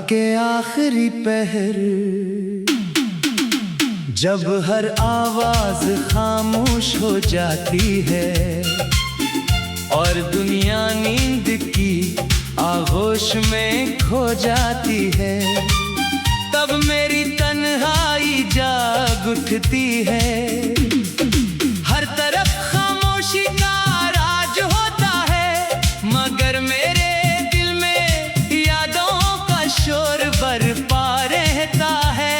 के आखिरी पहर, जब हर आवाज खामोश हो जाती है और दुनिया नींद की आगोश में खो जाती है, तब मेरी तन्हाई जाग उठती है। हर तरफ खामोशी का राज होता है, मगर मेरे दिल में यादों का शोर बरपा रहता है।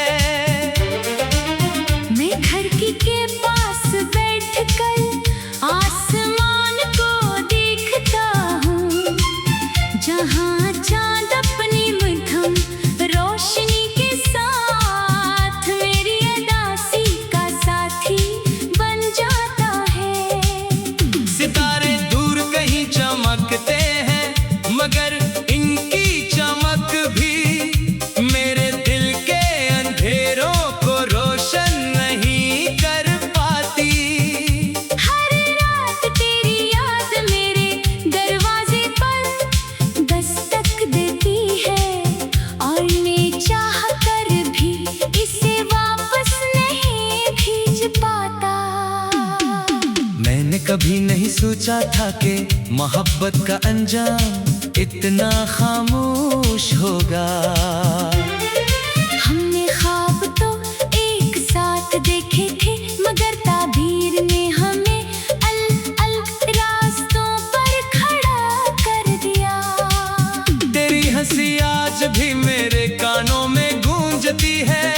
मैं खिड़की के पास बैठकर आसमान को देखता हूँ, जहाँ चाँद अपनी मध्यम रोशनी के साथ मेरी उदासी का साथी बन जाता है। सितारे दूर कहीं चमकते हैं, मगर इनकी चमक भी मेरे दिल के अंधेरों को रोशन नहीं कर पाती। हर रात तेरी याद मेरे दरवाजे पर दस्तक देती है, और मैं चाह कर भी इसे वापस नहीं भेज पाता। मैंने कभी नहीं सोचा था कि मोहब्बत का अंजाम इतना खामोश होगा। हमने ख्वाब तो एक साथ देखे थे, मगर ताबीर ने हमें अलग रास्तों पर खड़ा कर दिया। तेरी हंसी आज भी मेरे कानों में गूंजती है,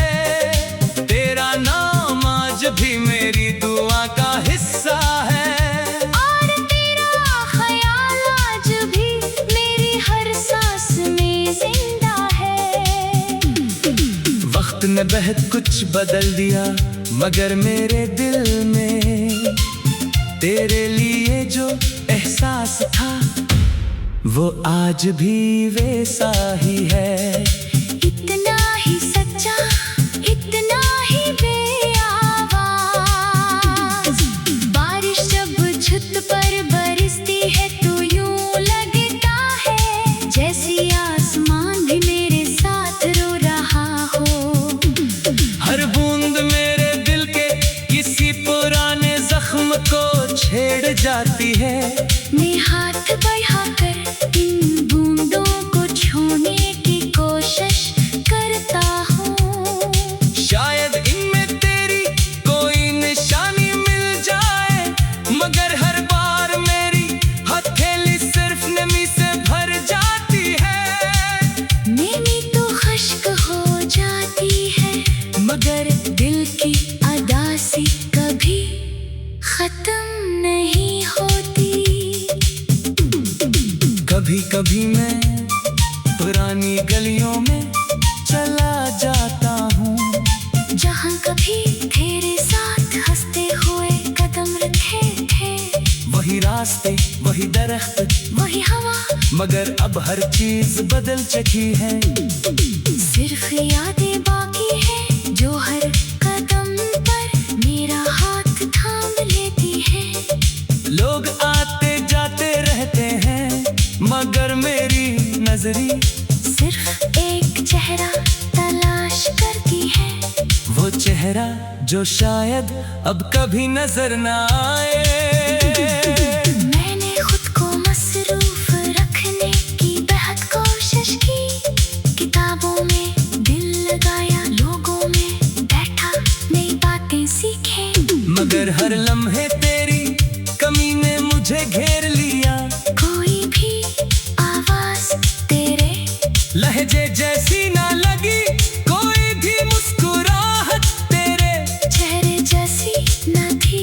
तेरा नाम आज भी मेरी दुआ का हिस्सा है। और तेरा ख्याल आज भी मेरी हर सांस में जिंदा है। वक्त ने बहुत कुछ बदल दिया, मगर मेरे दिल में तेरे लिए जो एहसास था वो आज भी वैसा ही है। इतना ही सच्चा, इतना ही बेआवाज। बारिश जब छत पर बरसती है तो यूं लगता है जैसे आसमान भी मेरे साथ रो रहा हो। हर बूंद मेरे दिल के किसी पुराने जख्म को छेड़ जाती है। मैं हाथ बढ़ाकर इन बूंदों को छूने की कोशिश करता हूँ। शायद इनमें तेरी कोई निशानी मिल जाए, मगर हर बार मेरी हथेली सिर्फ नमी से भर जाती है। नमी तो खुश्क हो जाती है, मगर दिल की उदासी कभी खत्म नहीं होती। कभी कभी मैं पुरानी गलियों में चला जाता हूँ, जहाँ कभी तेरे साथ हंसते हुए कदम रखे थे। वही रास्ते, वही दरख्त, वही हवा, मगर अब हर चीज बदल चुकी है। सिर्फ यादें बाकी है जो हर कदम पर मेरा हाथ थाम लेती है। लोग आते जाते रहते हैं, मगर मेरी नजरी सिर्फ एक चेहरा तलाश करती है, वो चेहरा जो शायद अब कभी नजर ना आए। मैंने खुद को मसरूफ रखने की बेहद कोशिश की, किताबों में दिल लगाया, लोगों में बैठा, नई बातें सीखे, मगर हर लम्हे तेरी कमी ने मुझे घेर लिया। कोई भी आवाज तेरे लहजे जैसी ना लगी, कोई भी मुस्कुराहट तेरे चेहरे जैसी न थी।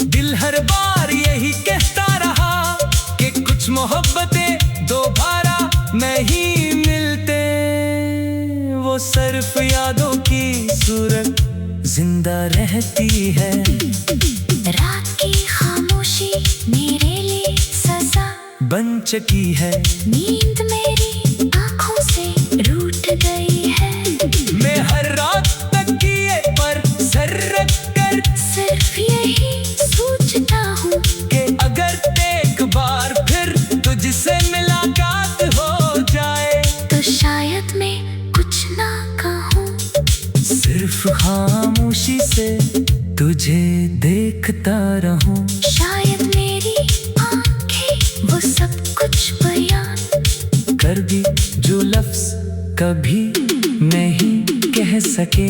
दिल हर बार यही कहता रहा कि कुछ मोहब्बतें दोबारा नहीं मिलते। वो सिर्फ यादों की सूरत जिंदा रहती है। रात की खामोशी मेरे लिए सजा बन चुकी है। नींद मेरी आंखों से रूठ गई है। मैं हर रात तकिए पर सर रख कर सिर्फ यही सोचता हूँ कि अगर एक बार फिर तुझसे मुलाकात हो जाए तो शायद मैं सिर्फ खामोशी से तुझे देखता रहूं। शायद मेरी आंखें वो सब कुछ बयान कर भी जो लफ्ज कभी नहीं कह सके।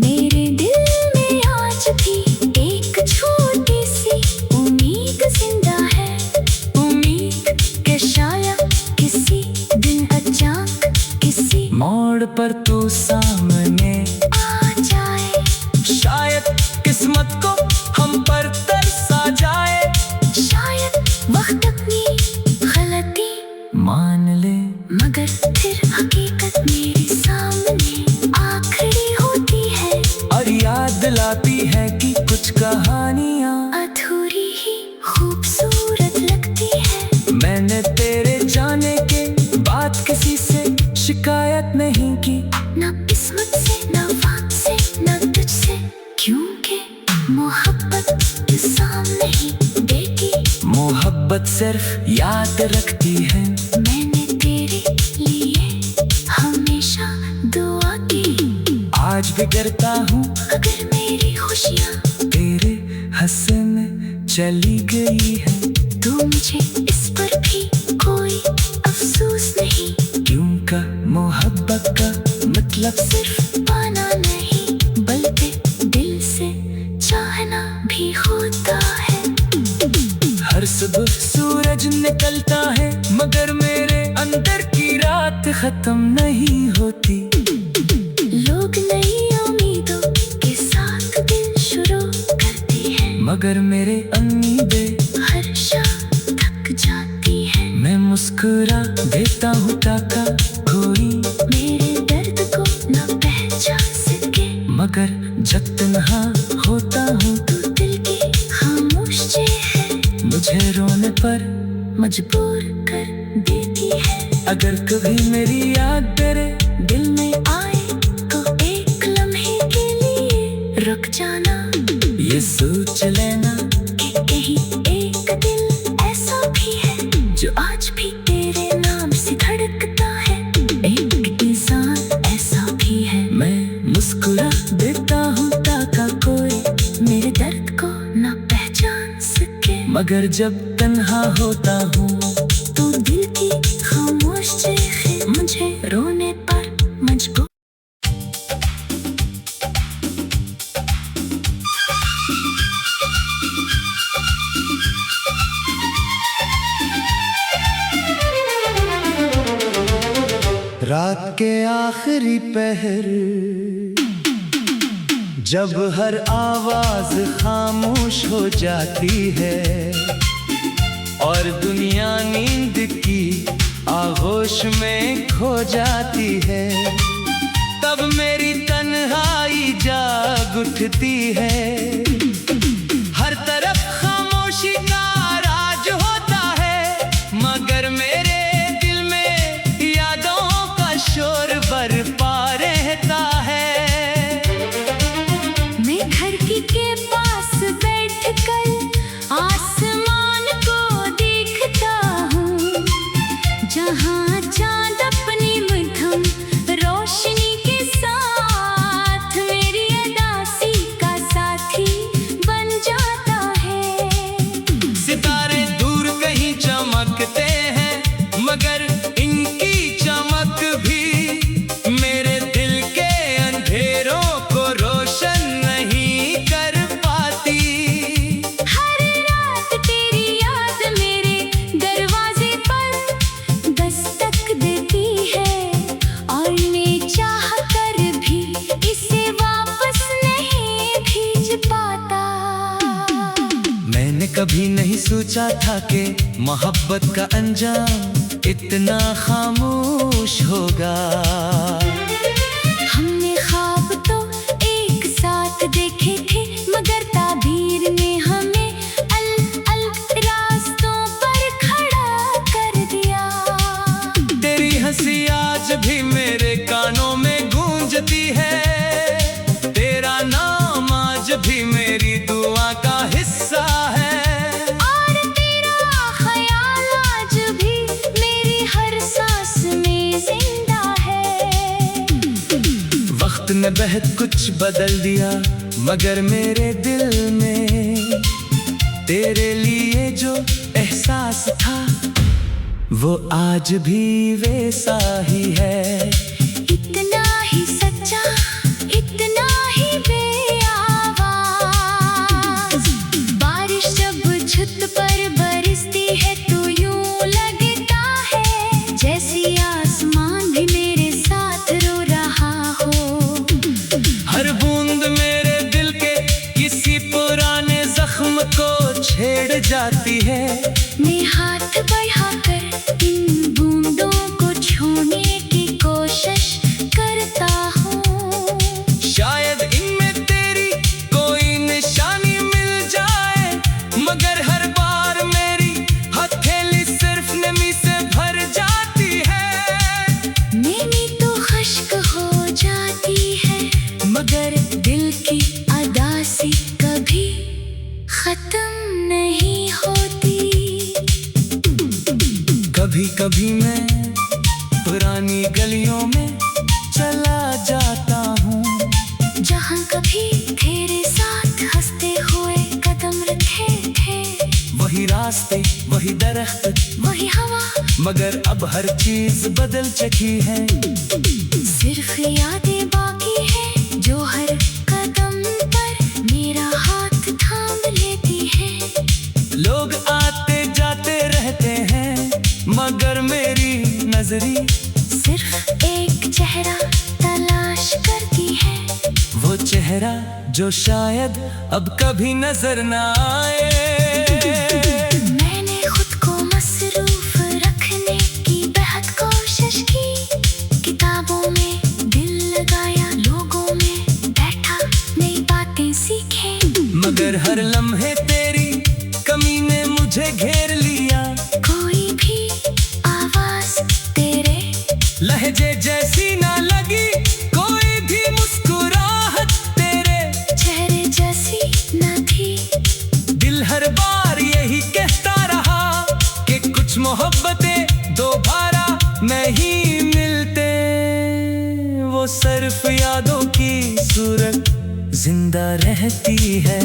मेरे दिल में आज भी एक छोटी सी उम्मीद जिंदा है। उम्मीद के शायद किसी दिन अचानक किसी मोड़ पर तू सामने आ जाए। शायद किस्मत को हम पर तरस आ जाए। शायद वक्त अपनी गलती मान ले मगर फिर हकीकत मेरे सामने आ खड़ी होती है। और याद दिलाती है कि कुछ कहानियां अधूरी ही खूबसूरत लगती है। मैंने तेरे जाने के बाद किसी से शिकायत नहीं की। ना किस्मत से ना वक्त से ना तुझसे, क्योंकि मोहब्बत सामने ही देती। मोहब्बत सिर्फ याद रखती है। मैंने तेरे लिए हमेशा दुआ की। आज भी करता हूँ अगर मेरी खुशियाँ तेरे हंसे में चली गई है। तो मुझे इस पर भी कोई अफसोस नहीं। क्योंकि मोहब्बत का मतलब सिर्फ पाना नहीं बल्कि दिल से चाहना भी होता है। हर सुबह सूरज निकलता है मगर मेरे अंदर की रात खत्म नहीं होती। लोग नई उम्मीदों के साथ दिन शुरू करते हैं मगर मेरे उम्मीदें हर शाम थक जाती है। मैं मुस्कुरा देता हूँ ताका कोई मेरे दर्द को न पहचान सके। मगर जब तन्हा होता हूँ तू दिल की खामोश जे है, मुझे रोने पर मजबूर कर देती है। अगर कभी मेरी याद तेरे दिल में आए तो एक लम्हे के लिए रुक जाना। ये सोच लेना कि कहीं एक दिल ऐसा भी है जो आज भी तेरे नाम से धड़कता है। एक इंसान ऐसा भी है। मैं मुस्कुरा देता हूँ ताका कोई मेरे दर्द को न पहचान सके। मगर जब तन्हा होता हूँ तू दिल की खामोश चीखें मुझे रोने पर मजबूर। रात के आखिरी पहर जब हर आवाज खामोश हो जाती है और दुनिया नींद की आगोश में खो जाती है, तब मेरी तन्हाई जाग उठती है। हर तरफ खामोशी का राज होता है मगर मेरे दिल में यादों का शोर बरपा रहता है। मैं धरती के पास बैठकर आसमान को देखता हूँ, जहाँ चाँद अपनी मध्यम रोशनी के साथ मेरी अदासी का साथी बन जाता है। सितारे दूर कहीं चमकते हैं मगर इनकी चमक भी मेरे दिल के अंधेरों को रोशन नहीं कर पाती। हर रात तेरी याद मेरे दरवाजे पर दस्तक देती है और मैं चाह कर भी इसे वापस नहीं भेज पाता। मैंने कभी नहीं सोचा था कि मोहब्बत का अंजाम इतना खामोश होगा। हमने ख्वाब तो एक साथ देखे थे मगर ताबीर ने हमें अलग रास्तों पर खड़ा कर दिया। तेरी हंसी आज भी मेरे कानों में गूंजती है, तेरा नाम आज भी मेरी दुआ का हिस्सा है। और तेरा ख्याल आज भी मेरी हर सांस में जिंदा है। वक्त वक्त ने बहुत कुछ बदल दिया, मगर मेरे दिल में तेरे लिए जो एहसास था वो आज भी वैसा ही है। इतना ही सच्चा, इतना ही बेआवाज। बारिश जब छत पर बरसती है तो यूं लगता है जैसी आसमान भी मेरे साथ रो रहा हो। हर बूंद मेरे दिल के किसी पुराने जख्म को छेड़ जाती है। मैं हाथ बढ़ाकर इन बूंदों को छूने की कोशिश करता हूँ। शायद इनमें तेरी कोई निशानी मिल जाए, मगर हर बार मेरी हथेली सिर्फ नमी से भर जाती है। मेरी तो खश्क हो जाती है, मगर दिल की अदासी कभी खत्म नहीं होती। कभी कभी मैं पुरानी गलियों में चला जाता हूँ, जहाँ कभी तेरे साथ हंसते हुए कदम रखे थे। वही रास्ते, वही दरख्त, वही हवा, मगर अब हर चीज बदल चुकी है। सिर्फ यादें बाकी है जो हर कदम पर मेरा हाथ थाम लेती है। लोग आते जाते रहते हैं, मगर मेरी नजरी सिर्फ एक चेहरा तलाश करती है। वो चेहरा जो शायद अब कभी नजर ना आए। मैंने खुद को मसरूफ रखने की बेहद कोशिश की, किताबों में दिल लगाया, लोगों में बैठा, नई बातें सीखे। मगर हर लम्हे तेरी कमी ने मुझे घेर लिया। कोई भी आवाज तेरे लहजे जैसी ना लगी, कोई भी मुस्कुराहट तेरे चेहरे जैसी न थी। दिल हर बार यही कहता रहा कि कुछ मोहब्बतें दोबारा नहीं मिलते। वो सिर्फ यादों की सूरत जिंदा रहती है।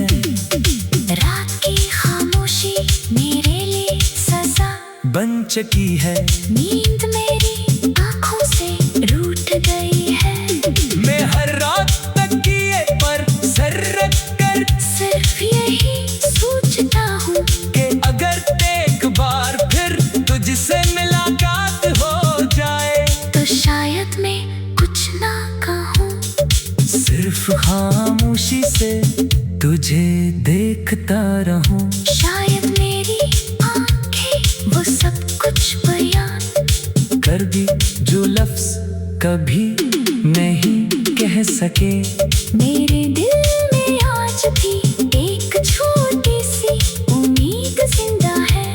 रात की खामोशी मेरे लिए सजा बन चुकी है। नींद मेरी आंखों से रूठ गई है। मैं हर रात तकिए पर सर रख कर सिर्फ यही सोचता हूँ कि अगर एक बार फिर तुझसे मुलाकात हो जाए तो शायद मैं कुछ ना कहूँ। सिर्फ खामोशी से तुझे देखता रहूं। शायद मेरी आंखें वो सब कुछ बयान कर भी जो लफ्ज कभी नहीं कह सके। मेरे दिल में आज भी एक छोटी सी उम्मीद जिंदा है।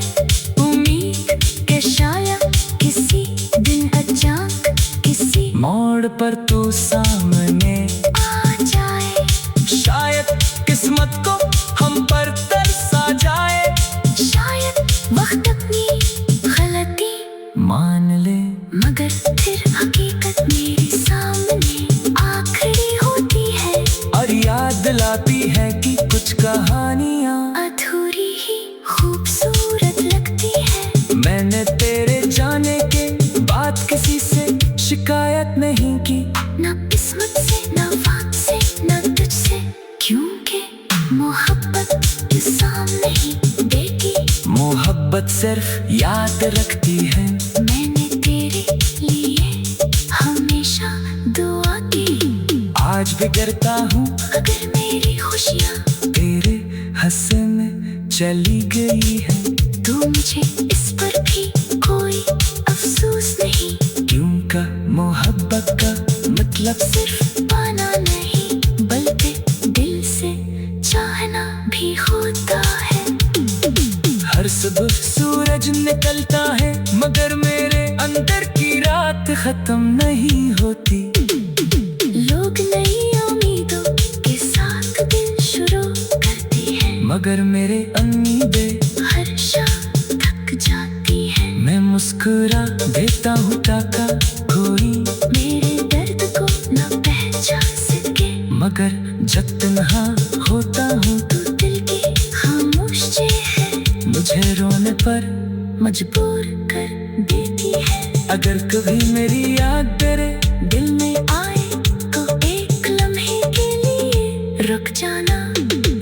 उम्मीद के शायद किसी दिन अचानक किसी मोड़ पर तू सामने आ जाए। शायद किस्मत को हम पर तरसा जाए। शायद वक्त अपनी गलती मान ले, मगर फिर हकीकत मेरे सामने आखिरी होती है। और याद दिलाती है कि कुछ कहानियां अधूरी ही खूबसूरत लगती है। मैंने तेरे जाने के बाद किसी से शिकायत नहीं की। न किस्मत से, न वक्त से, न तुझसे, क्योंकि मोहब्बत इंसान नहीं देती। मोहब्बत सिर्फ याद रखती है। मैंने तेरे लिए हमेशा दुआ की। आज भी करता हूँ अगर मेरी खुशियाँ तेरे हंसे में चली गई है, तो मुझे इस पर भी कोई अफसोस नहीं। क्योंकि मोहब्बत का मतलब सिर्फ पाना नहीं, बल्कि दिल से चाहना भी होता है। हर सुबह सूरज निकलता है, मगर मेरे अंदर की रात खत्म नहीं होती। लोग नई उम्मीदों के साथ दिन शुरू करते हैं, मगर मेरे उम्मीदें हर शाम थक जाती है। मैं मुस्कुरा देता हूँ ताकि कोई मेरे दर्द को न पहचान मगर जब तन्हा होता हूँ तो दिल की खामोश जे है मुझे रोने पर मजबूर कर देती है। अगर कभी मेरी याद तेरे दिल में आए तो एक लम्हे के लिए रुक जाना,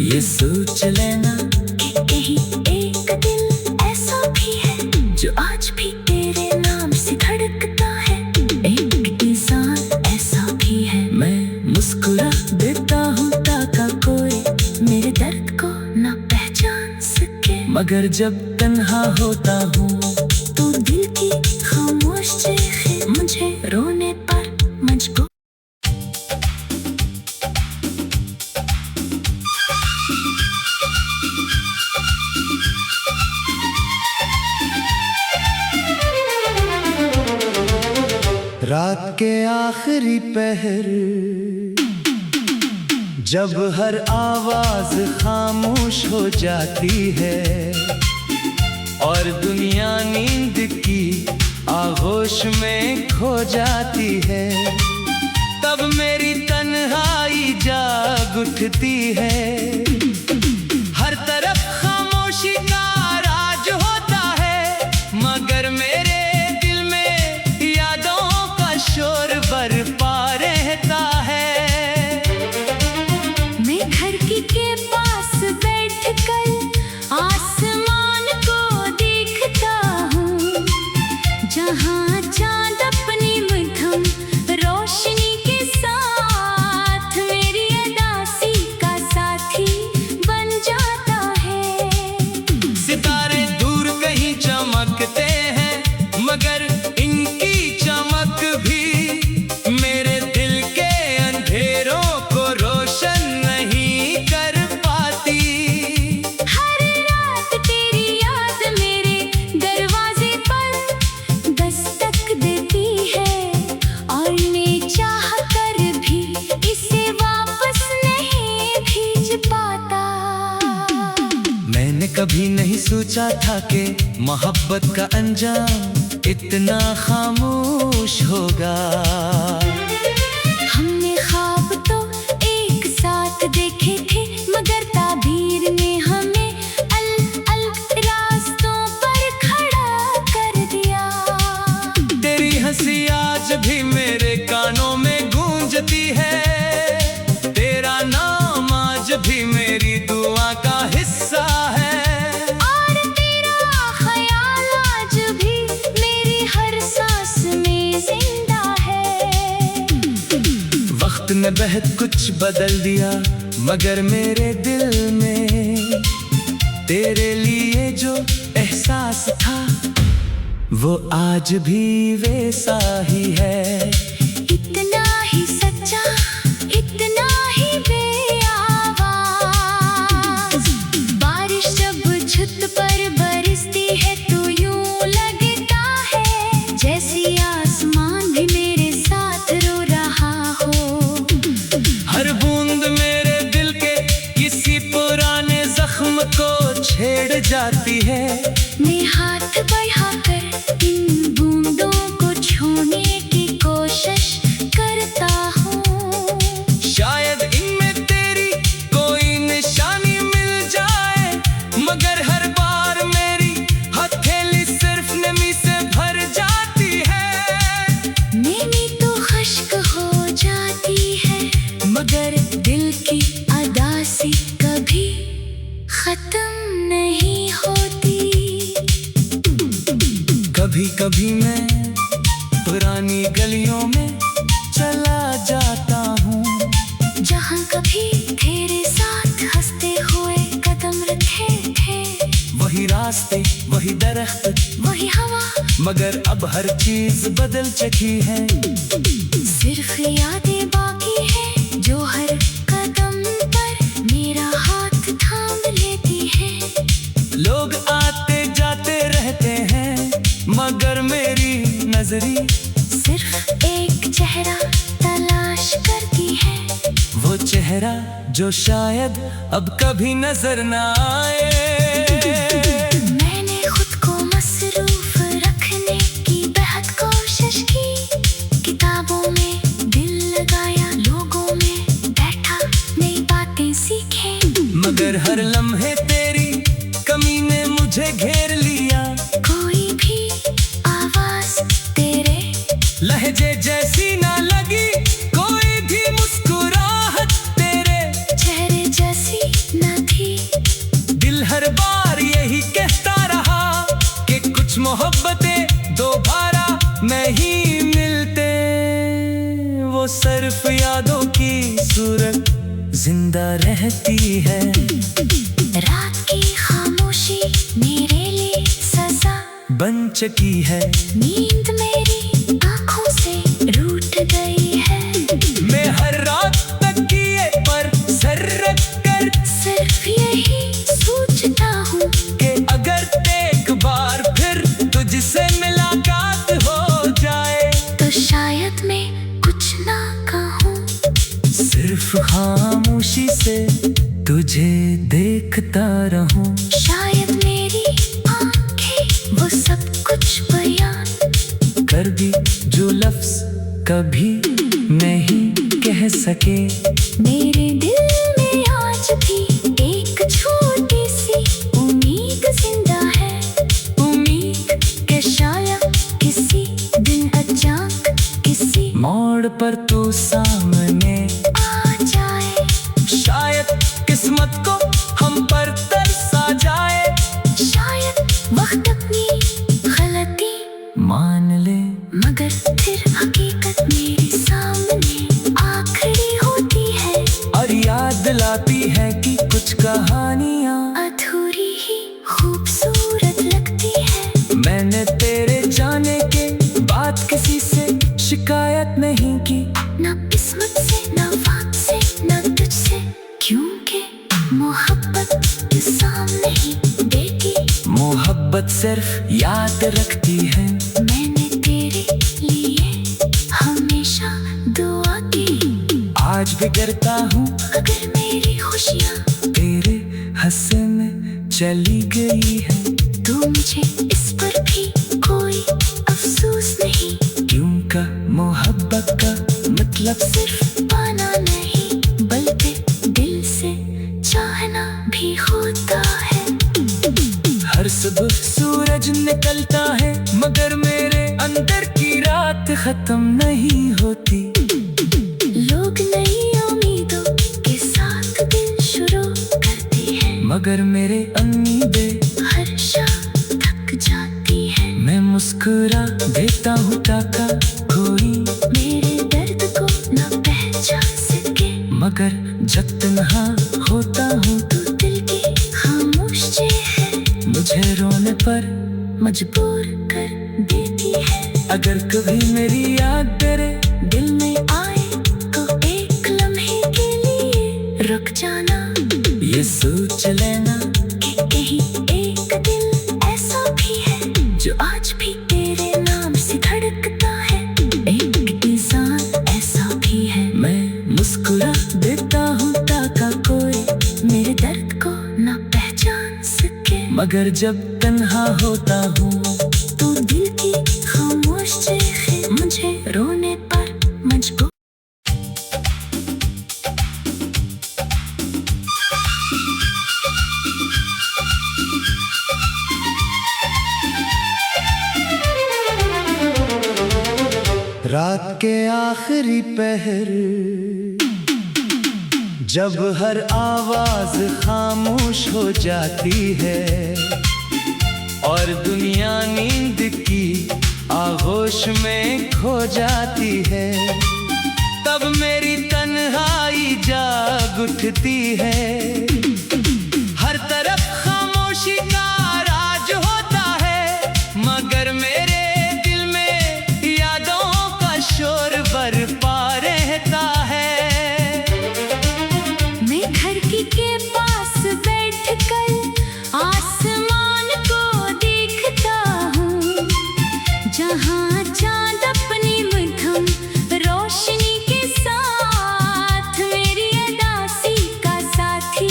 ये सोच लेना कि कहीं एक दिल ऐसा भी है जो आज भी तेरे नाम से धड़कता है। एक इंसान ऐसा भी है। मैं मुस्कुरा देता हूँ ताकि कोई मेरे दर्द को ना पहचान सके, मगर जब तन्हा होता हूँ तो दिल की खामोश चीखें मुझे रोने पर मजबूर। रात के आखिरी पहर जब हर आवाज खामोश हो जाती है और दुनिया नींद की आगोश में खो जाती है, तब मेरी तन्हाई जाग उठती है। हर तरफ खामोशी का राज होता है, मगर मेरे दिल में यादों का शोर बरपा रहता है। मैं खिड़की के पास बैठकर आसमान को देखता हूँ, जहाँ चाँद अपनी मध्यम रोशनी के साथ मेरी उदासी का साथी बन जाता है। सितारे दूर कहीं चमकते हैं, मगर इनकी चमक भी मेरे दिल के अंधेरों को रोशन नहीं कर पाती। हर रात तेरी याद मेरे दरवाजे पर दस्तक देती है, और मैं चाह कर भी इसे वापस नहीं भेज पाता। मैंने कभी नहीं सोचा था कि मोहब्बत का अंजाम इतना खामोश होगा। हमने ख्वाब तो एक साथ देखे थे, मगर ताबीर ने हमें अलग रास्तों पर खड़ा कर दिया। तेरी हंसी आज भी मेरे कानों में गूंजती है, तेरा नाम आज भी मेरी दुआ का हिस्सा है। और तेरा ख्याल आज भी मेरी हर सांस में जिंदा है। वक्त ने बहुत कुछ बदल दिया, मगर मेरे दिल में तेरे लिए जो एहसास था वो आज भी वैसा ही है। इतना ही सच्चा, इतना ही बेआवाज। बारिश जब छत पर बरसती है तो यूं लगता है जैसे आसमान भी मेरे साथ रो रहा हो। हर बूंद मेरे दिल के किसी पुराने जख्म को छेड़ जाती है। मैं हाथ बढ़ाकर इन बूंदों को छूने की कोशिश करता हूँ। शायद इनमें तेरी कोई निशानी मिल जाए, मगर हर बार मेरी हथेली सिर्फ नमी से भर जाती है। मेरी तो खुश्क हो जाती है, मगर दिल की उदासी कभी खत्म नहीं होती। कभी कभी मैं पुरानी गलियों में चला जाता हूँ, जहाँ कभी तेरे साथ हंसते हुए कदम रखे थे। वही रास्ते, वही दरख्त, वही हवा, मगर अब हर चीज बदल चुकी है। सिर्फ यादें बाकी है जो हर कदम पर मेरा हाथ थाम लेती है। लोग आते जाते रहते हैं, मगर मेरी नजरी सिर्फ एक चेहरा तलाश करती है, वो चेहरा जो शायद अब कभी नजर न आए। मैंने खुद को मसरूफ रखने की बेहद कोशिश की, किताबों में दिल लगाया, लोगों में बैठा मगर हर लम्हे तेरी कमी ने मुझे घेर लिया। कोई भी आवाज तेरे लहजे जैसी ना लगी, कोई भी मुस्कुराहट तेरे चेहरे जैसी न थी। दिल हर बार यही कहता रहा कि कुछ मोहब्बतें दोबारा नहीं मिलते। वो सिर्फ यादों की सूरत जिंदा रहती है। रात की खामोशी मेरे लिए सजा बन चुकी है। नींद मेरी आंखों से रूठ गई है। मैं हर रात तकिए पर सर रख कर सिर्फ यही सोचता हूँ कि अगर एक बार फिर तुझसे मुलाकात हो जाए तो शायद मैं कुछ ना कहूँ। सिर्फ खामोशी से तुझे देखता रहूं। शायद मेरी आंखें वो सब कुछ बयान कर भी जो लफ्ज कभी नहीं कह सके। मेरे दिल में आज भी एक छोटी सी उम्मीद जिंदा है। उम्मीद के शायद किसी दिन अचानक किसी मोड़ पर तू सामने आ जाए। शायद किस्मत को हम पर तरसा जाए। शायद वक्त अपनी गलती मान ले मगर फिर हकीकत मेरे सामने आखिरी होती है। और याद दिलाती है कि कुछ कहानियां अधूरी ही खूबसूरत लगती है। मैंने तेरे जाने के बाद किसी से शिकायत नहीं की। ना किस्मत से ना वक्त से ना तुझसे, क्योंकि मोहब्बत के सामने ही बेटी मोहब्बत सिर्फ याद रखती है। मैंने तेरे लिए हमेशा दुआ की। आज भी करता हूँ अगर मेरी खुशियाँ तेरे हंसे में चली गई है तो मुझे इस पर भी कोई अफसोस नहीं। क्योंकि मोहब्बत का मतलब सिर्फ पाना नहीं बल्कि दिल से चाहना भी होता है। हर सुबह सूरज निकलता है मगर मेरे अंदर की रात खत्म नहीं होती। लोग नई उम्मीदों के साथ दिन शुरू करते हैं मगर मेरे उम्मीदें हर शाम थक जाती है। मैं मुस्कुरा देता हूँ ताका कोई मेरे दर्द को न पहचान सके मगर जब तन्हा होता हूँ तो दिल की खामोश चेहरे मुझे रोने पर मजबूर कर देती है। अगर कभी मेरी याद तेरे दिल में आए तो एक लम्हे के लिए रुक जाना। ये सोच लेना कि कहीं एक दिल ऐसा भी है जो आज भी तेरे नाम से धड़कता है। एक इंसान ऐसा भी है। मैं मुस्कुरा देता हूँ ताका कोई मेरे दर्द को न पहचान सके मगर जब तन्हा होता हूँ तो दिल की खामोश चीखें मुझे रोने पर मजबूर। रात के आखिरी पहर जब हर आवाज खामोश हो जाती है और दुनिया नींद की आगोश में खो जाती है, तब मेरी तन्हाई जाग उठती है। हर तरफ खामोशी का राज होता है मगर मेरे दिल में यादों का शोर बरपा रहता है। मैं खिड़की के पास बैठकर आसमान को देखता हूँ जहाँ चाँद अपनी मध्यम रोशनी के साथ मेरी अदासी का साथी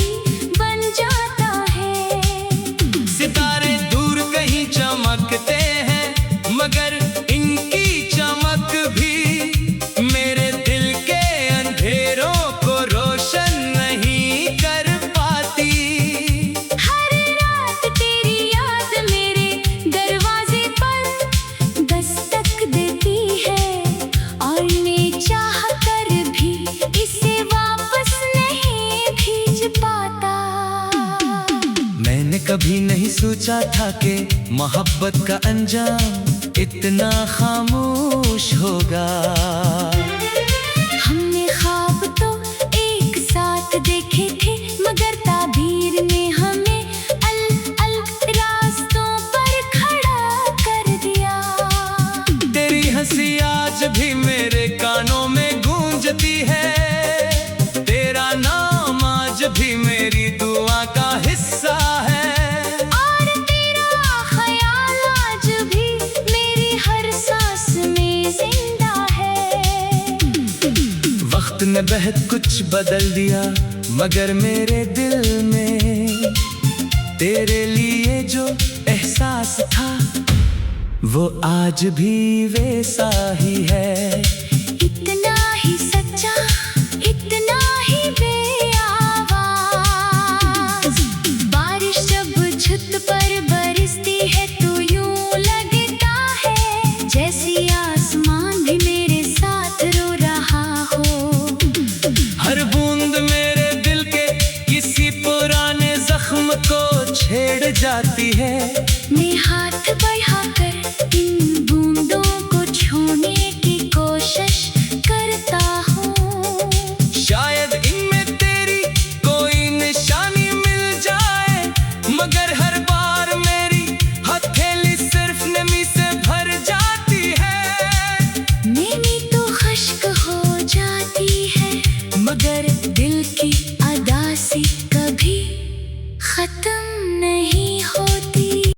सोचा था कि मोहब्बत का अंजाम इतना खामोश होगा। हमने ख्वाब तो एक साथ देखे थे, मगर ताबीर ने हमें अलग रास्तों पर खड़ा कर दिया। तेरी हंसी आज भी मेरे कानों में गूंजती है, तेरा नाम आज भी मेरी दुआ का हिस्सा है। और तेरा ख्याल आज भी मेरी हर सांस में जिंदा है। वक्त ने बहुत कुछ बदल दिया, मगर मेरे दिल में तेरे लिए जो एहसास था वो आज भी वैसा ही है। इतना ही सच्चा, इतना ही बेआवाज। बारिश जब छत पर बरसती है तो यूं लगता है जैसे आसमान भी मेरे साथ रो रहा हो। हर बूंद मेरे दिल के किसी पुराने जख्म को छेड़ जाती है।